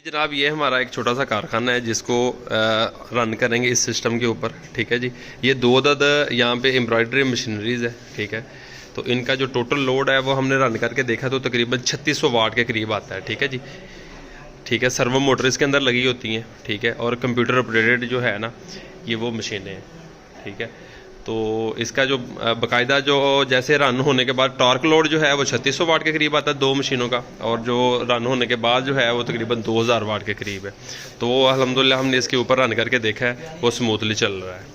जनाब ये हमारा एक छोटा सा कारखाना है जिसको रन करेंगे इस सिस्टम के ऊपर। ठीक है जी, ये 2 अदद यहाँ पे एम्ब्रॉयडरी मशीनरीज है। ठीक है, तो इनका जो टोटल लोड है वो हमने रन करके देखा तो तकरीबन 3600 वाट के करीब आता है। ठीक है जी, ठीक है। सर्वो मोटर इसके अंदर लगी होती हैं। ठीक है, और कंप्यूटर ऑपरेटेड जो है ना ये वो मशीनें हैं। ठीक है, तो इसका जो बाकायदा जो जैसे रन होने के बाद टॉर्क लोड जो है वो 3600 वाट के करीब आता है 2 मशीनों का, और जो रन होने के बाद जो है वो तकरीबन 2000 वाट के करीब है। तो अल्हम्दुलिल्लाह हमने इसके ऊपर रन करके देखा है, वो स्मूथली चल रहा है।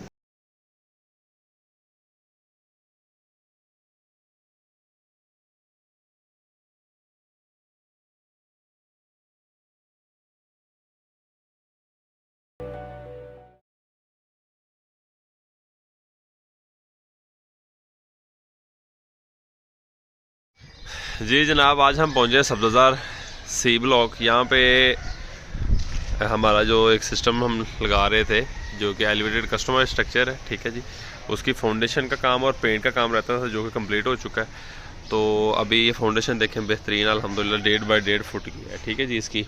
जी जनाब, आज हम पहुँचे सब्ज़ार सी ब्लॉक। यहाँ पे हमारा जो एक सिस्टम हम लगा रहे थे जो कि एलिवेटेड कस्टमर स्ट्रक्चर है। ठीक है जी, उसकी फाउंडेशन का काम और पेंट का काम रहता था जो कि कंप्लीट हो चुका है। तो अभी ये फाउंडेशन देखें बेहतरीन अल्हम्दुलिल्लाह 1.5 बाई 1.5 फुट की है। ठीक है जी, इसकी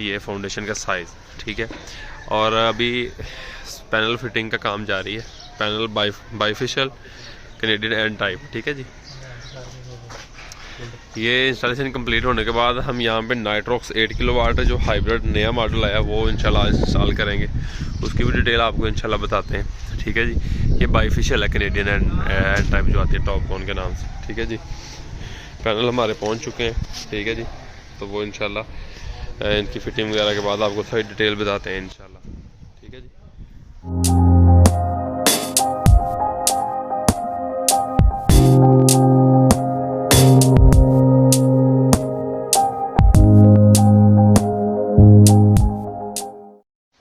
ये फाउंडेशन का साइज़। ठीक है, और अभी पैनल फिटिंग का काम जारी है। Panel bifacial Canadian and type. ठीक है जी, ये इंस्टॉलेशन कंप्लीट होने के बाद हम यहाँ पे नाइट्रॉक्स 8 किलोवाट जो हाइब्रिड नया मॉडल आया वो इंशाल्लाह इंस्टॉल करेंगे। उसकी भी डिटेल आपको इंशाल्लाह बताते हैं। ठीक है जी, ये बाईफिशियल है कैनेडियन एंड टाइप जो आती है टॉप कॉन के नाम से। ठीक है जी, पैनल हमारे पहुँच चुके हैं। ठीक है जी, तो वो इंशाल्लाह इनकी फिटिंग वगैरह के बाद आपको सारी डिटेल बताते हैं इंशाल्लाह। ठीक है जी।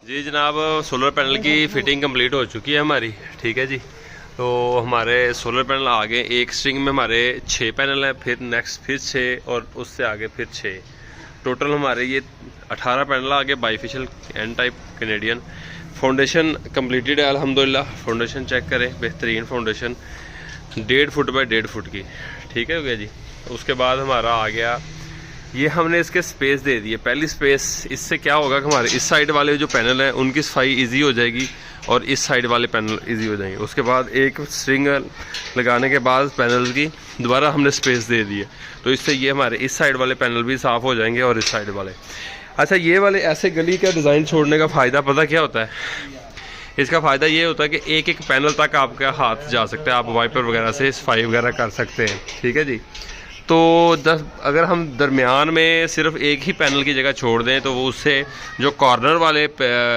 जी जनाब, सोलर पैनल की फ़िटिंग कंप्लीट हो चुकी है हमारी। ठीक है जी, तो हमारे सोलर पैनल आगे एक स्ट्रिंग में हमारे 6 पैनल हैं, फिर नेक्स्ट फिर 6 और उससे आगे फिर 6। टोटल हमारे ये 18 पैनल आगे bifacial and type Canadian. Foundation completed है अल्हम्दुलिल्लाह। फाउंडेशन चेक करें, बेहतरीन फाउंडेशन 1.5 फुट बाई 1.5 फुट की। ठीक है हो गया जी। उसके बाद हमारा आ गया, ये हमने इसके स्पेस दे दी है। पहली स्पेस, इससे क्या होगा कि हमारे इस साइड वाले जो पैनल हैं उनकी सफाई इजी हो जाएगी और इस साइड वाले पैनल इजी हो जाएंगे। उसके बाद एक स्ट्रिंग लगाने के बाद पैनल की दोबारा हमने स्पेस दे दी है, तो इससे ये हमारे इस साइड वाले पैनल भी साफ़ हो जाएंगे और इस साइड वाले। अच्छा, ये वाले ऐसे गली का डिज़ाइन छोड़ने का फ़ायदा पता क्या होता है? इसका फ़ायदा ये होता है कि एक एक पैनल तक आपका हाथ जा सकता है, आप वाइपर वगैरह से सफाई वगैरह कर सकते हैं। ठीक है जी, तो अगर हम दरमियान में सिर्फ एक ही पैनल की जगह छोड़ दें तो वो उससे जो कॉर्नर वाले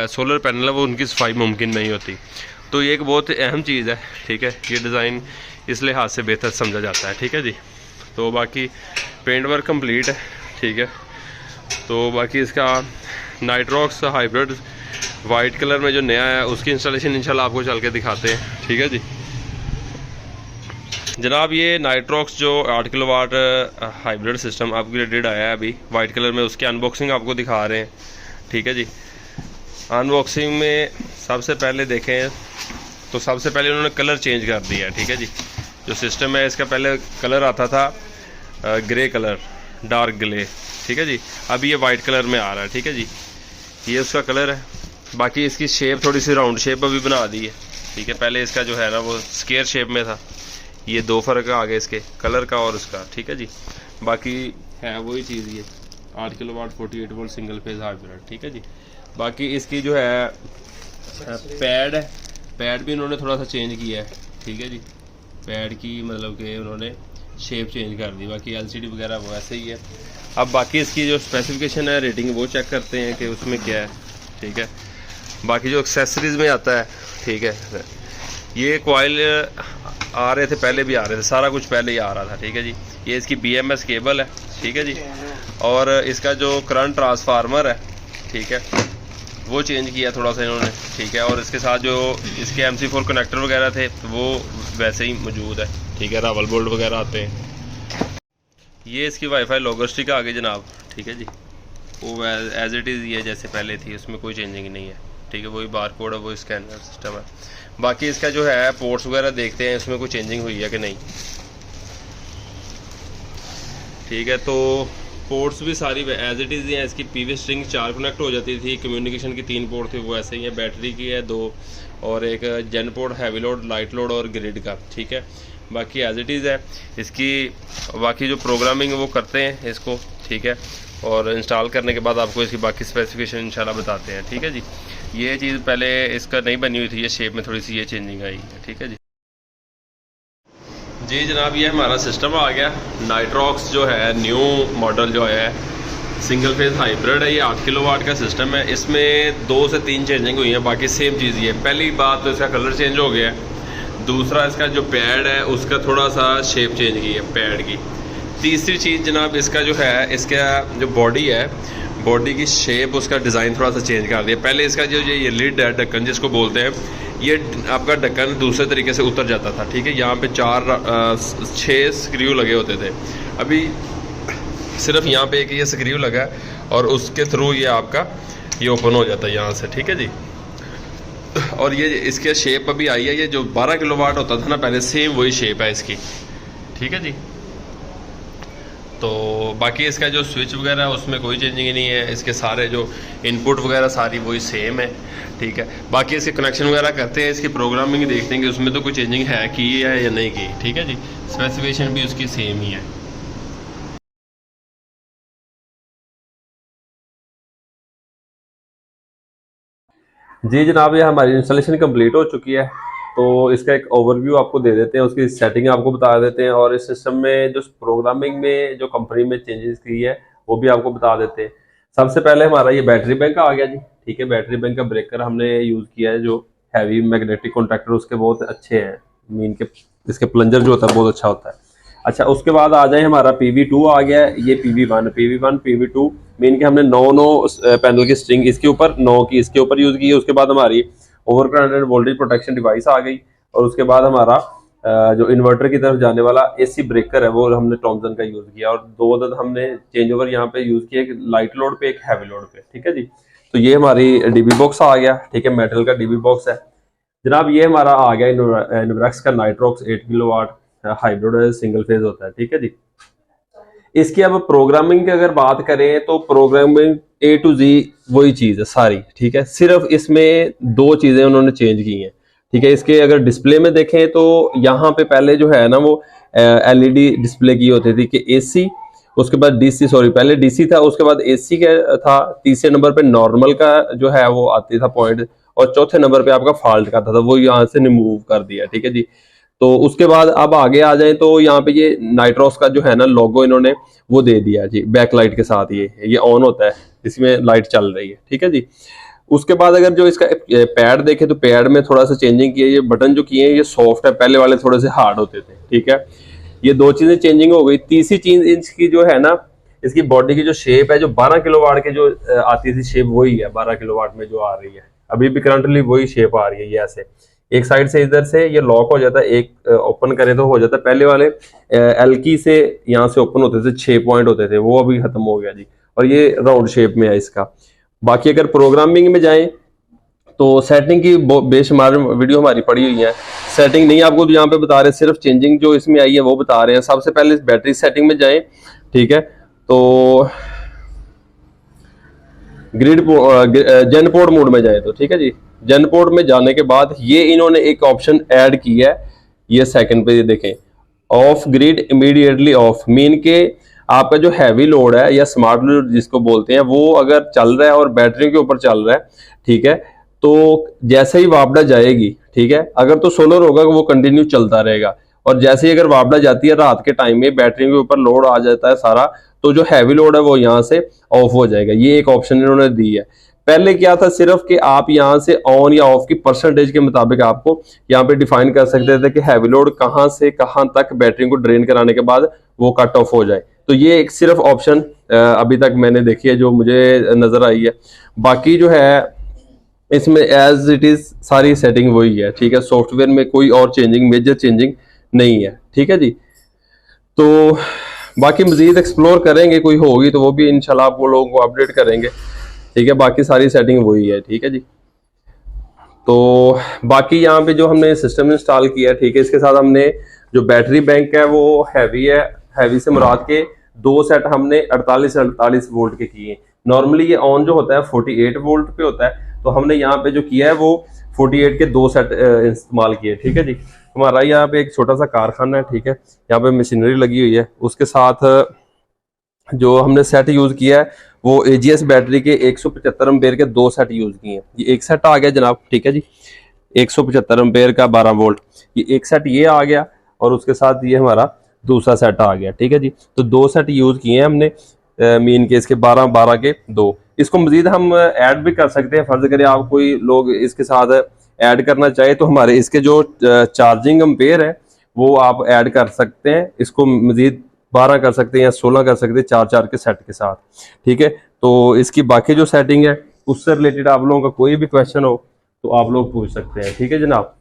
सोलर पैनल है वो उनकी सफाई मुमकिन नहीं होती। तो ये एक बहुत अहम चीज़ है। ठीक है, ये डिज़ाइन इस लिहाज से बेहतर समझा जाता है। ठीक है जी, तो बाकी पेंट वर्क कंप्लीट है। ठीक है, तो बाकी इसका नाइट्रॉक्स हाइब्रिड वाइट कलर में जो नया है उसकी इंस्टॉलेशन इंशाल्लाह आपको चल के दिखाते हैं। ठीक है जी जनाब, ये नाइट्रॉक्स जो 8 किलोवाट हाइब्रिड सिस्टम अपग्रेडेड आया है अभी वाइट कलर में, उसकी अनबॉक्सिंग आपको दिखा रहे हैं। ठीक है जी, अनबॉक्सिंग में सबसे पहले देखें तो सबसे पहले उन्होंने कलर चेंज कर दिया है। ठीक है जी, जो सिस्टम है इसका पहले कलर आता था ग्रे कलर, डार्क ग्रे। ठीक है जी, अभी ये वाइट कलर में आ रहा है। ठीक है जी, ये उसका कलर है। बाकी इसकी शेप थोड़ी सी राउंड शेप अभी बना दी है। ठीक है, पहले इसका जो है ना वो स्क्वायर शेप में था। ये 2 फ़र्क आ गए इसके कलर का और उसका। ठीक है जी, बाकी है वही चीज़, ये 8 kilowatt 48 volt single phase hybrid. ठीक है जी, बाकी इसकी जो है पैड है, पैड भी उन्होंने थोड़ा सा चेंज किया है। ठीक है जी, पैड की मतलब कि उन्होंने शेप चेंज कर दी। बाकी एलसीडी वगैरह वो ऐसे ही है। अब बाकी इसकी जो स्पेसिफिकेशन है, रेटिंग, वो चेक करते हैं कि उसमें क्या है। ठीक है, बाकी जो एक्सेसरीज में आता है, ठीक है, ये कॉइल आ रहे थे, पहले भी आ रहे थे, सारा कुछ पहले ही आ रहा था। ठीक है जी, ये इसकी BMS केबल है। ठीक है जी, और इसका जो करंट ट्रांसफार्मर है, ठीक है, वो चेंज किया थोड़ा सा इन्होंने। ठीक है, और इसके साथ जो इसके MC4 कनेक्टर वगैरह थे वो वैसे ही मौजूद है। ठीक है, रावल बोल्ट वगैरह आते हैं। ये इसकी वाईफाई लॉगर स्टिक आ गई जनाब। ठीक है जी, वो एज इट इज़ ये जैसे पहले थी, उसमें कोई चेंजिंग नहीं है। ठीक है, वही बार कोड है, वही स्कैनर सिस्टम है। बाकी इसका जो है पोर्ट्स वगैरह देखते हैं इसमें कोई चेंजिंग हुई है कि नहीं। ठीक है, तो पोर्ट्स भी सारी एज इट इज़ हैं। इसकी पीवी स्ट्रिंग 4 कनेक्ट हो जाती थी, कम्युनिकेशन की 3 पोर्ट थी वो ऐसे ही है, बैटरी की है 2 और एक gen port heavy load, light load और ग्रिड का, ठीक है। बाकी एज इट इज़ है। इसकी बाकी जो प्रोग्रामिंग है वो करते हैं इसको, ठीक है, और इंस्टॉल करने के बाद आपको इसकी बाकी स्पेसिफिकेशन इंशाल्लाह बताते हैं, ठीक है जी। ये चीज़ पहले इसका नहीं बनी हुई थी, ये शेप में थोड़ी सी ये चेंजिंग आई है, ठीक है जी। जी जनाब, ये हमारा सिस्टम आ गया। नाइट्रॉक्स जो है न्यू मॉडल जो है सिंगल फेज हाइब्रिड है, ये 8 किलोवाट का सिस्टम है। इसमें 2 से 3 चेंजिंग हुई है, बाकी सेम चीज़ ये। पहली बात तो इसका कलर चेंज हो गया है, दूसरा इसका जो पैड है उसका थोड़ा सा शेप चेंज की है पैड की। तीसरी चीज़ जनाब इसका जो है, इसका जो बॉडी है, बॉडी की शेप उसका डिज़ाइन थोड़ा सा चेंज कर दिया। पहले इसका जो ये लिड है, ढक्कन जिसको बोलते हैं, ये आपका ढक्कन दूसरे तरीके से उतर जाता था, ठीक है। यहाँ पे 6 स्क्रू लगे होते थे, अभी सिर्फ यहाँ पे एक ये स्क्रू लगा है और उसके थ्रू ये आपका ये ओपन हो जाता है यहाँ से, ठीक है जी। और ये इसके शेप अभी आई है, ये जो 12 किलोवाट होता था ना पहले, सेम वही शेप है इसकी, ठीक है जी। तो बाकी इसका जो स्विच वगैरह है उसमें कोई चेंजिंग नहीं है, इसके सारे जो इनपुट वगैरह सारी वही सेम है, ठीक है। बाकी इसके कनेक्शन वगैरह करते हैं, इसकी प्रोग्रामिंग देखते हैं कि उसमें तो कोई चेंजिंग है की है या नहीं की, ठीक है जी। स्पेसिफिकेशन भी उसकी सेम ही है। जी जनाब, ये हमारी इंस्टॉलेशन कंप्लीट हो चुकी है, तो इसका एक ओवरव्यू आपको दे देते हैं, उसकी सेटिंग आपको बता देते हैं और इस सिस्टम में जो प्रोग्रामिंग में जो कंपनी में चेंजेस की है वो भी आपको बता देते हैं। सबसे पहले हमारा ये बैटरी बैंक आ गया जी, ठीक है। बैटरी बैंक का ब्रेकर हमने यूज़ किया है, जो हैवी मैग्नेटिक कॉन्टैक्टर उसके बहुत अच्छे हैं, मीन के इसके प्लंजर जो होता है बहुत अच्छा होता है। अच्छा, उसके बाद आ जाए हमारा PV2 आ गया है, ये PV1 PV2 मीन के हमने 9 पैनल की स्ट्रिंग इसके ऊपर, 9 की इसके ऊपर यूज़ की है। उसके बाद हमारी over current and voltage protection device आ गई, और उसके बाद हमारा जो इन्वर्टर की तरफ जाने वाला AC ब्रेकर है वो हमने टॉमसन का यूज़ किया, और 2 अदद हमने चेंज ओवर यहाँ पे यूज़ किया, एक लाइट लोड पे एक हैवी लोड पे, ठीक है जी। तो ये हमारी DB बॉक्स आ गया, ठीक है, मेटल का DB बॉक्स है जनाब। ये हमारा आ गया इनोवेक्स का Nitrox 8 kilowatt hybrid single phase होता है, ठीक है जी। इसकी अब प्रोग्रामिंग की अगर बात करें तो प्रोग्रामिंग A to Z वही चीज़ है सारी, ठीक है। सिर्फ इसमें 2 चीज़ें उन्होंने चेंज की हैं, ठीक है। इसके अगर डिस्प्ले में देखें तो यहाँ पे पहले जो है ना वो LED डिस्प्ले की होती थी कि AC, उसके बाद DC, सॉरी पहले DC था, उसके बाद AC का था, तीसरे नंबर पे नॉर्मल का जो है वो आती था पॉइंट, और चौथे नंबर पे आपका फॉल्ट का था, वो यहाँ से रिमूव कर दिया, ठीक है जी। तो उसके बाद अब आगे आ जाए तो यहाँ पे ये नाइट्रॉक्स का जो है ना लोगो इन्होंने वो दे दिया जी, बैक लाइट के साथ ये ऑन होता है, इसमें लाइट चल रही है, ठीक है जी। उसके बाद अगर जो इसका पैड देखे तो पैड में थोड़ा सा चेंजिंग की है, ये बटन जो किए हैं ये सॉफ्ट है, पहले वाले थोड़े से हार्ड होते थे, ठीक है। ये 2 चीजें चेंजिंग हो गई। तीसरी चीज इसकी जो है ना, इसकी बॉडी की जो शेप है, जो 12 किलोवाट की जो आती थी शेप वही है 12 किलोवाट में जो आ रही है, अभी भी करंटली वही शेप आ रही है। ये ऐसे एक साइड से इधर से ये लॉक हो जाता है, एक ओपन करें तो हो जाता है। पहले वाले एल्की से यहाँ से ओपन होते थे, 6 पॉइंट होते थे, वो अभी खत्म हो गया जी, और ये राउंड शेप में है इसका। बाकी अगर प्रोग्रामिंग में जाएं तो सेटिंग की बेशुमार वीडियो हमारी पड़ी हुई है, सेटिंग नहीं आपको तो यहाँ पे बता रहे, सिर्फ चेंजिंग जो इसमें आई है वो बता रहे हैं। सबसे पहले इस बैटरी सेटिंग में जाएं, ठीक है, तो ग्रिड जेन पोर्ट मोड में जाए तो, ठीक है जी। जेन पोर्ट में जाने के बाद ये इन्होंने एक ऑप्शन ऐड किया है, ये सेकंड पे ये देखें, of grid immediately of, mean के आपका जो हैवी लोड है या स्मार्ट लोड जिसको बोलते हैं वो अगर चल रहा है और बैटरी के ऊपर चल रहा है, ठीक है, तो जैसे ही वापडा जाएगी, ठीक है, अगर तो सोलर होगा वो कंटिन्यू चलता रहेगा, और जैसे ही अगर वापडा जाती है रात के टाइम में बैटरी के ऊपर लोड आ जाता है सारा, तो जो हैवी लोड है वो यहाँ से ऑफ हो जाएगा। ये एक ऑप्शन इन्होंने दी है। पहले क्या था सिर्फ कि आप यहाँ से ऑन या ऑफ की परसेंटेज के मुताबिक आपको यहाँ पे डिफाइन कर सकते थे कि हैवी लोड कहाँ से कहाँ तक बैटरी को ड्रेन कराने के बाद वो कट ऑफ हो जाए। तो ये एक सिर्फ ऑप्शन अभी तक मैंने देखी है जो मुझे नजर आई है। बाकी जो है इसमें एज इट इज सारी सेटिंग वही है, ठीक है। सॉफ्टवेयर में कोई और चेंजिंग, मेजर चेंजिंग नहीं है, ठीक है जी। तो बाकी मजीद एक्सप्लोर करेंगे, कोई होगी तो वो भी इंशाल्लाह आप वो लोगों को अपडेट करेंगे, ठीक है। बाकी सारी सेटिंग वही है, ठीक है जी। तो बाकी यहाँ पे जो हमने सिस्टम इंस्टॉल किया है, ठीक है, इसके साथ हमने जो बैटरी बैंक है वो हैवी है, हैवी से मुराद के 2 सेट हमने 48 वोल्ट के किए। नॉर्मली ये ऑन जो होता है 48 वोल्ट पे होता है, तो हमने यहाँ पे जो किया है वो 48 के 2 सेट इस्तेमाल किए। ठीक है जी। हमारा यहाँ पे एक छोटा सा कारखाना है, ठीक है, यहाँ पे मशीनरी लगी हुई है, उसके साथ जो हमने सेट यूज किया है वो एजीएस बैटरी के 175 एम्पेयर के 2 सेट यूज किए हैं। ये एक सेट आ गया जनाब, ठीक है जी, 175 एम्पेयर का 12 वोल्ट, ये एक सेट ये आ गया और उसके साथ ये हमारा दूसरा सेट आ गया। ठीक है जी, तो 2 सेट यूज किए हैं हमने मीन केस के 12 के 2। इसको मजीद हम ऐड भी कर सकते हैं, फर्ज करें आप कोई लोग इसके साथ ऐड करना चाहे तो हमारे इसके जो चार्जिंग एम्पेयर है वो आप ऐड कर सकते हैं, इसको मजीद 12 कर सकते हैं या 16 कर सकते हैं 4 के सेट के साथ। ठीक है, तो इसकी बाकी जो सेटिंग है उससे रिलेटेड आप लोगों का कोई भी क्वेश्चन हो तो आप लोग पूछ सकते हैं। ठीक है जनाब।